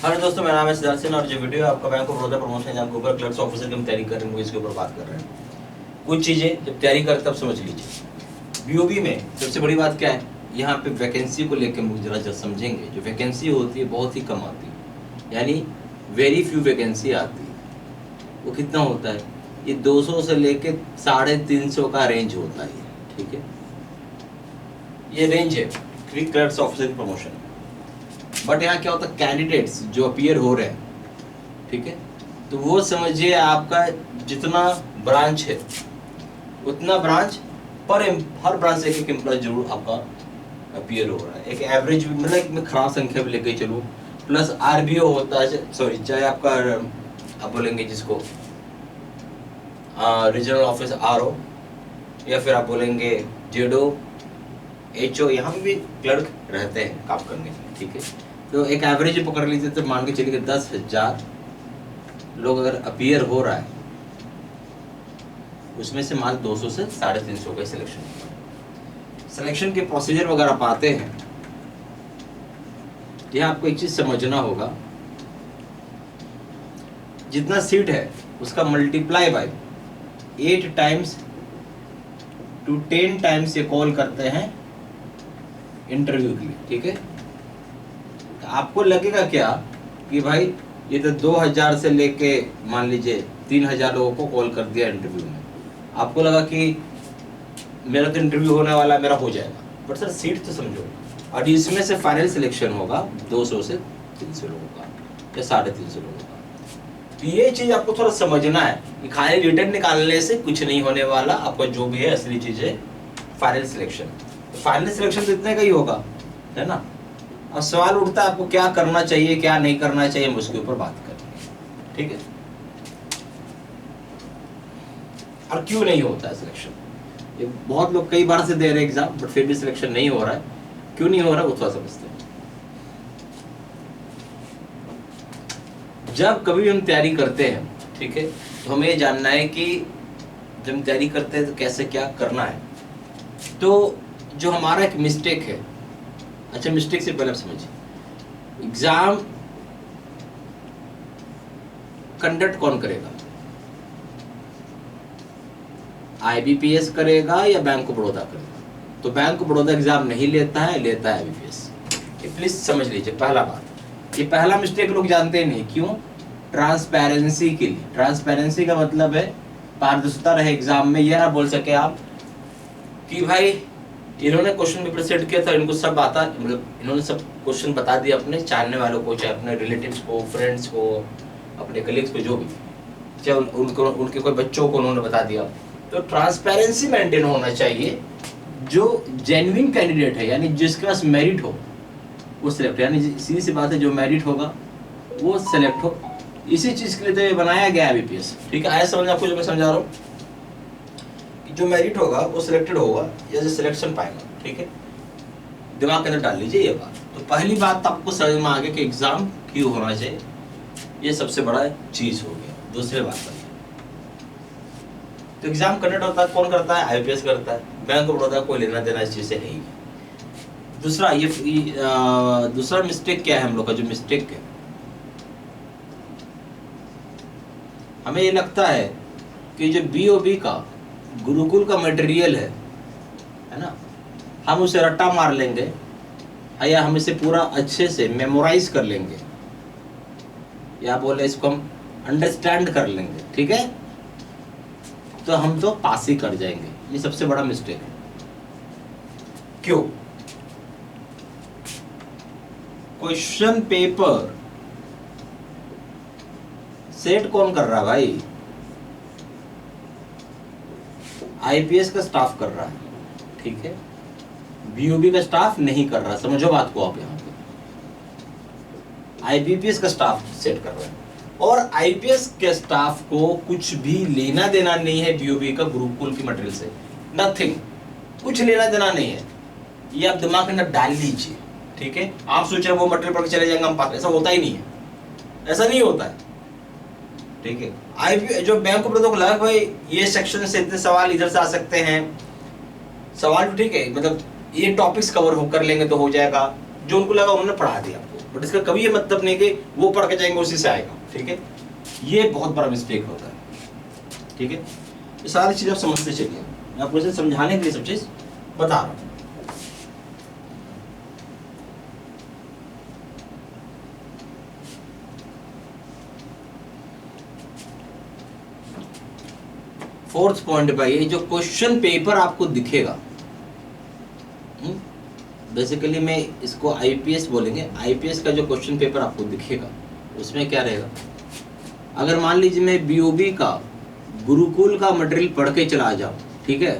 Hello दोस्तों, मेरा नाम है सिद्धार्थ सिंह और जो वीडियो आपका bank of Baroda promotion exam के ऊपर क्लर्क्स ऑफिसर की हम तैयारी कर रहे हैं, इसके ऊपर बात कर रहे हैं। कुछ चीज़ें जब तैयारी करते तब समझ लीजिए। बीओबी में सबसे बड़ी बात क्या है, यहाँ पे वैकेंसी को लेकर हम जरा समझेंगे। जो वैकेंसी होती है बहुत ही कम आती है, यानी वेरी फ्यू वैकेंसी आती है। वो कितना होता है, ये 200 से लेके 350 का रेंज होता है। ठीक है, ये रेंज है क्लर्क्स ऑफिसर की प्रमोशन। बट यहाँ क्या होता है, कैंडिडेट्स जो अपीयर हो रहे हैं, ठीक है, तो वो समझिए आपका जितना ब्रांच है उतना ब्रांच पर हर ब्रांच से एक एम्प्लॉय जरूर आपका अपीयर हो रहा है। एक एवरेज मतलब मैं खराब संख्या भी लेके चलूँ, प्लस आरबीओ होता है, सॉरी चाहे आपका आप बोलेंगे जिसको रीजनल ऑफिस आरओ, या फिर आप बोलेंगे जेडो एचओ, यहाँ पे भी क्लर्क रहते हैं काम करने के लिए। ठीक है, तो एक एवरेज पकड़ लीजिए तो मान के चलिए 10,000 लोग अगर अपीयर हो रहा है, उसमें से मान 200 से 350 का सिलेक्शन के प्रोसीजर वगैरह पाते हैं। यह आपको एक चीज समझना होगा, जितना सीट है उसका multiply by 8 times to 10 times ये कॉल करते हैं इंटरव्यू के लिए। ठीक है, आपको लगेगा क्या कि भाई ये तो 2000 से लेके मान लीजिए 3000 लोगों को कॉल कर दिया इंटरव्यू में, आपको लगा कि मेरा तो इंटरव्यू होने वाला, मेरा हो जाएगा। बट सर सीट तो समझो, और इसमें से फाइनल सिलेक्शन होगा 200 से 300 लोगों का या 350 लोगों का। तो ये चीज आपको थोड़ा समझना है कि खाली रिटर्न निकालने से कुछ नहीं होने वाला। आपका जो भी है असली चीज है फाइनल सिलेक्शन। तो फाइनल सिलेक्शन तो इतने का ही होगा, है ना। अब सवाल उठता है आपको क्या करना चाहिए क्या नहीं करना चाहिए, हम उसके ऊपर बात करेंगे। ठीक है, और क्यों नहीं होता है सिलेक्शन। ये बहुत लोग कई बार से दे रहे हैं एग्जाम, बट फिर भी सिलेक्शन नहीं हो रहा है। क्यों नहीं हो रहा है वो थोड़ा समझते हैं। जब कभी हम तैयारी करते हैं, ठीक है, तो हमें ये जानना है कि जब हम तैयारी करते हैं तो कैसे क्या करना है। तो जो हमारा एक मिस्टेक है, अच्छा मिस्टेक से पहले आप समझिए, एग्जाम कंडक्ट कौन करेगा, आईबीपीएस करेगा या बैंक ऑफ बड़ौदा करेगा। तो बैंक ऑफ बड़ौदा एग्जाम नहीं लेता है, लेता है आईबीपीएस। ये प्लीज समझ लीजिए पहला बात। ये पहला मिस्टेक लोग जानते ही नहीं, क्यों? ट्रांसपेरेंसी के लिए। ट्रांसपेरेंसी का मतलब है पारदर्शिता रहे एग्जाम में। यह ना बोल सके आप कि भाई इन्होंने क्वेश्चन पेपर सेट किया था, इनको सब आता, मतलब इन्होंने सब क्वेश्चन बता दिया अपने जानने वालों को, चाहे अपने रिलेटिव्स को, फ्रेंड्स को, अपने कलीग्स को, जो भी, चाहे उनको उनके कोई बच्चों को उन्होंने बता दिया। तो ट्रांसपेरेंसी मेंटेन होना चाहिए। जो जेन्युइन कैंडिडेट है, यानी जिसके पास मेरिट हो वो सिलेक्ट, यानी सीधी सी बात है, जो मेरिट होगा वो सिलेक्ट हो। इसी चीज के लिए तो ये बनाया गया है आईबीपीएस। ठीक है, आया समझ आपको जो मैं समझा रहा हूँ, जो मेरिट होगा वो सिलेक्टेड होगा या जो सिलेक्शन पाएगा। ठीक है, दिमाग के अंदर डाल लीजिए ये बात। तो पहली बात आपको समझ में आ गया कि एग्जाम क्यों होना चाहिए, ये सबसे बड़ा चीज हो गया। दूसरी बात पर, तो एग्जाम कंडक्ट होता है, कौन करता है? आईपीएस करता है। बैंक ऑफ बड़ौदा को लेना देना इस चीज से है ही। दूसरा ये दूसरा मिस्टेक क्या है हम लोग का, जो मिस्टेक है, हमें ये लगता है कि जो बीओबी का गुरुकुल का मटेरियल है ना, हम उसे रट्टा मार लेंगे या हम इसे पूरा अच्छे से मेमोराइज कर लेंगे, या बोले इसको हम अंडरस्टैंड कर लेंगे, ठीक है, तो हम तो पास ही कर जाएंगे। ये सबसे बड़ा मिस्टेक है। क्यों? क्वेश्चन पेपर सेट कौन कर रहा है भाई? आईपीएस का स्टाफ कर रहा है, ठीक है, बीओबी का स्टाफ नहीं कर रहा। समझो बात को आप। यहाँ पे आईबीपीएस का स्टाफ सेट कर रहा है, और आईपीएस के स्टाफ को कुछ भी लेना देना नहीं है बीओबी का गुरुकुल की मटेरियल से। नथिंग, कुछ लेना देना नहीं है। ये आप दिमाग के अंदर डाल लीजिए। ठीक है, आप सोच रहे वो मटेरियल पढ़ के चले जाएंगे हम पास, ऐसा होता ही नहीं है, ऐसा नहीं होता है। ठीक है, आईपी जो बैंक ऑफ बड़ौदा को लगा भाई ये सेक्शन से इतने सवाल इधर से आ सकते हैं, सवाल तो ठीक है, मतलब ये टॉपिक्स कवर हो कर लेंगे तो हो जाएगा, जो उनको लगा उन्होंने पढ़ा दिया आपको। बट इसका कभी ये मतलब नहीं कि वो पढ़ के जाएंगे उसी से आएगा, ठीक है। ये बहुत बड़ा मिस्टेक होता है, ठीक है। ये सारी चीज़ आप समझते चलिए, मैं आपको इसे समझाने के लिए सब चीज़ बता रहा हूँ। फोर्थ पॉइंट पे ये जो क्वेश्चन पेपर आपको दिखेगा, बेसिकली मैं इसको आईपीएस बोलेंगे। आईपीएस का जो क्वेश्चन पेपर आपको दिखेगा उसमें क्या रहेगा, अगर मान लीजिए मैं बीओबी का गुरुकुल का मटेरियल पढ़ के चला जाऊं, ठीक है,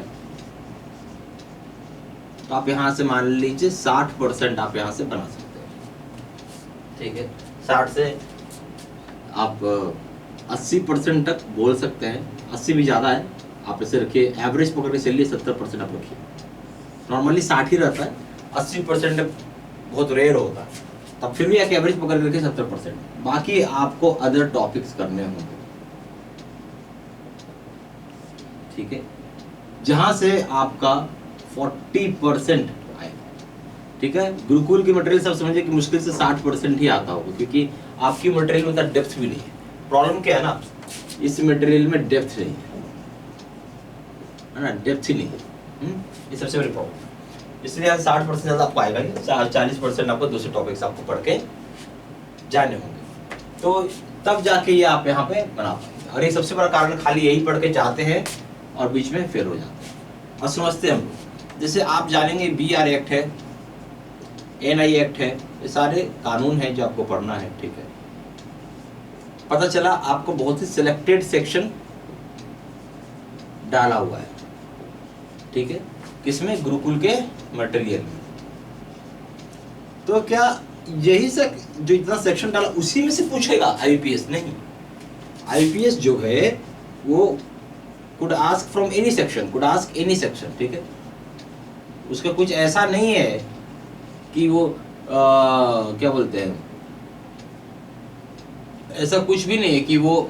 तो आप यहां से मान लीजिए 60% आप यहां से बना सकते हैं, ठीक है। 60 से आप 80% तक बोल सकते हैं, 80 भी ज़्यादा है, आप इसे रखिए, एवरेज पकड़ के चलिए 70% आप रखिए। नॉर्मली 60 ही रहता है, 80% बहुत रेयर होता है, तब फिर भी एक एवरेज पकड़ के रखिए 70%। बाकी आपको अदर टॉपिक्स करने होंगे, ठीक है, जहां से आपका 40% आए, ठीक है। गुरुकुल की मटेरियल सब समझिए कि मुश्किल से 60% ही आता होगा, क्योंकि आपकी मटेरियल में उतना डेप्थ भी नहीं है। प्रॉब्लम क्या है ना, इस मटेरियल में डेप्थ नहीं है ना, डेप्थ ही नहीं है, ये सबसे बड़ी प्रॉब्लम। इसलिए 60% ज़्यादा आपको आएगा ही, 40% आपको दूसरे टॉपिक्स आपको पढ़ के जाने होंगे, तो तब जाके ये आप यहाँ पे बना पाएंगे। और ये सबसे बड़ा कारण खाली यही पढ़ के जाते हैं और बीच में फेल हो जाते हैं। और समझते हम लोग, जैसे आप जानेंगे BR एक्ट है, NI एक्ट है, ये सारे कानून हैं जो आपको पढ़ना है, ठीक है। पता चला आपको बहुत ही सिलेक्टेड सेक्शन डाला हुआ है, ठीक है, किसमें, गुरुकुल के मटेरियल में। तो क्या यही से जो इतना सेक्शन डाला उसी में से पूछेगा आईपीएस? नहीं, आईपीएस जो है वो could ask from any section, could ask any section, ठीक है। उसका कुछ ऐसा नहीं है कि वो क्या बोलते हैं, ऐसा कुछ भी नहीं है कि वो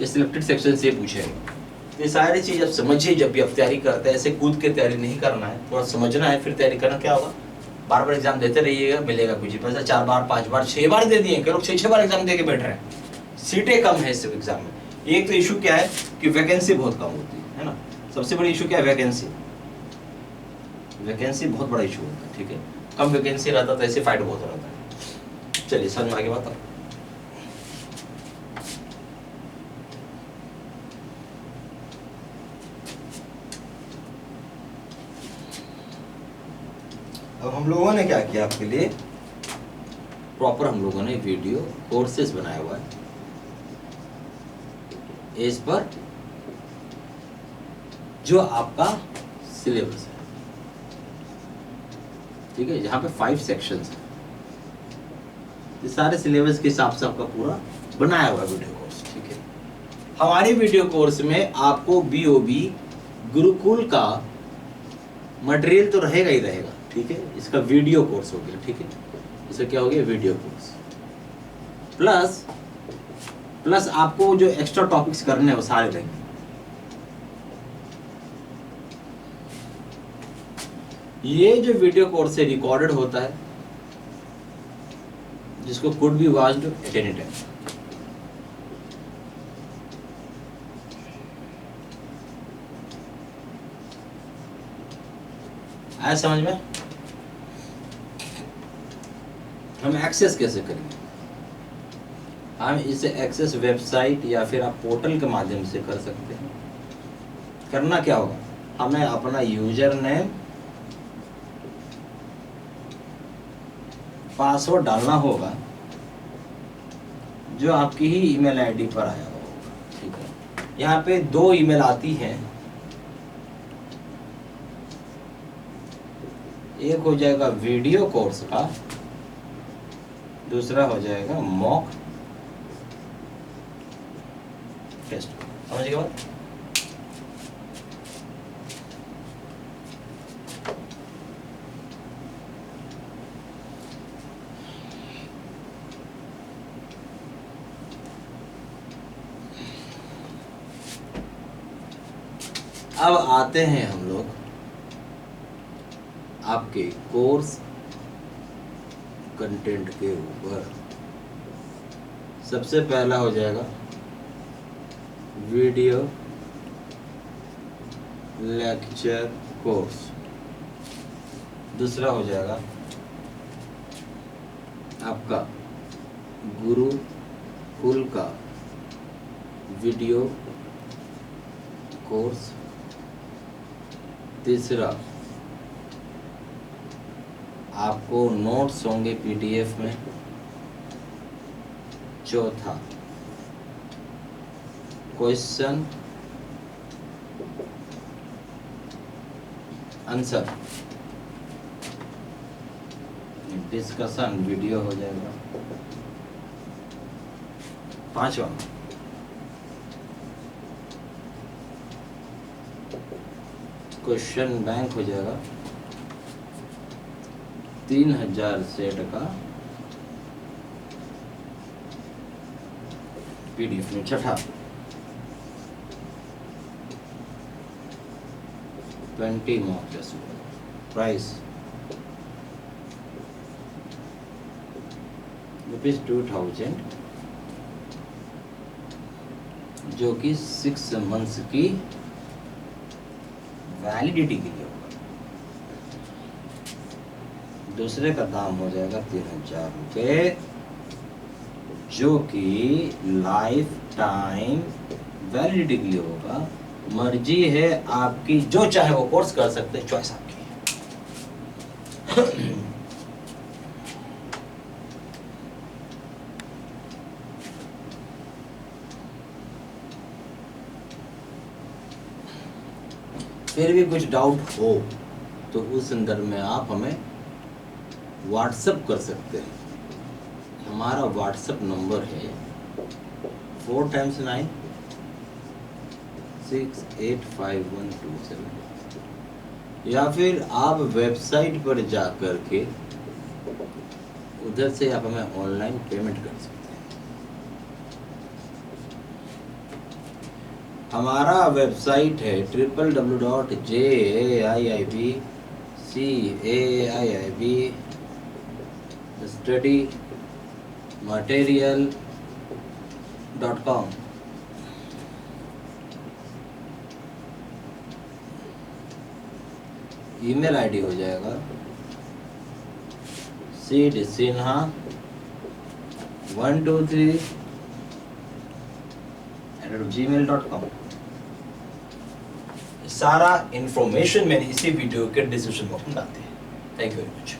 सिलेक्टेड सेक्शन से पूछेगा। ये सारी चीज आप समझिए, जब भी आप तैयारी करते हैं ऐसे कूद के तैयारी नहीं करना है, थोड़ा समझना है, फिर तैयारी करना। क्या होगा, बार बार एग्जाम देते रहिएगा, मिलेगा कुछ ही पैसा। 4 बार 5 बार 6 बार दे दिए, कई लोग 6 बार एग्जाम दे के बैठ रहे हैं। सीटें कम है इस एग्जाम में। एक तो इशू क्या है कि वैकेंसी बहुत कम होती है ना, सबसे बड़ी इशू क्या है, वैकेंसी। वैकेंसी बहुत बड़ा इशू होता है, ठीक है। कम वैकेंसी रहता तो ऐसे फाइट बहुत रहता है। चलिए समझ में आगे बात। अब हम लोगों ने क्या किया आपके लिए, प्रॉपर हम लोगों ने वीडियो कोर्सेज बनाया हुआ है इस पर जो आपका सिलेबस है, ठीक है, जहां पे 5 सेक्शंस है। ये सारे सिलेबस के हिसाब से आपका पूरा बनाया हुआ वीडियो कोर्स, ठीक है। हमारी वीडियो कोर्स में आपको बीओबी गुरुकुल का मटेरियल तो रहेगा ही रहेगा, ठीक है। इसका वीडियो कोर्स हो गया, ठीक है, इसका क्या हो गया, वीडियो कोर्स। प्लस आपको जो एक्स्ट्रा टॉपिक्स करने हैं वो सारे रहेंगे। ये जो वीडियो कोर्स से रिकॉर्डेड होता है, जिसको could be watched at any time. आया समझ में? हम एक्सेस कैसे करेंगे? हम इसे एक्सेस वेबसाइट या फिर आप पोर्टल के माध्यम से कर सकते हैं। करना क्या होगा, हमें अपना यूजर नेम पासवर्ड डालना होगा जो आपकी ही ईमेल आईडी पर आया होगा, ठीक है। यहाँ पे 2 ईमेल आती हैं, एक हो जाएगा वीडियो कोर्स का, दूसरा हो जाएगा मॉक टेस्ट। समझ गए बात? अब आते हैं हम लोग आपके कोर्स कंटेंट के ऊपर। सबसे पहला हो जाएगा वीडियो लेक्चर कोर्स, दूसरा हो जाएगा आपका गुरुकुल का वीडियो कोर्स, तीसरा आपको नोट्स होंगे पीडीएफ में, चौथा क्वेश्चन आंसर डिस्कशन वीडियो हो जाएगा, पांचवा क्वेश्चन बैंक हो जाएगा 3000 सेट का पीडीएफ में, छठा 20 मॉक टेस्ट, प्राइस ₹2000, जो कि 6 मंथ्स की वैलिडिटी के लिए होगा। दूसरे का दाम हो जाएगा 3000 रुपये, जो कि लाइफ टाइम वैलिडिटी के लिए होगा। मर्जी है आपकी, जो चाहे वो कोर्स कर सकते हैं, चॉइस आपकी है। फिर भी कुछ डाउट हो तो उस संदर्भ में आप हमें व्हाट्सएप कर सकते हैं। हमारा व्हाट्सएप नंबर है 4 × 9 6852127, या फिर आप वेबसाइट पर जा कर के उधर से आप हमें ऑनलाइन पेमेंट कर सकते हैं। हमारा वेबसाइट है www.jaibcaiibstudymaterial.com। ईमेल आईडी हो जाएगा cdsinha123@gmail.com। सारा इंफॉर्मेशन मैंने इसी वीडियो के डिस्क्रिप्शन बॉक्स में डालते हैं। Thank you very much.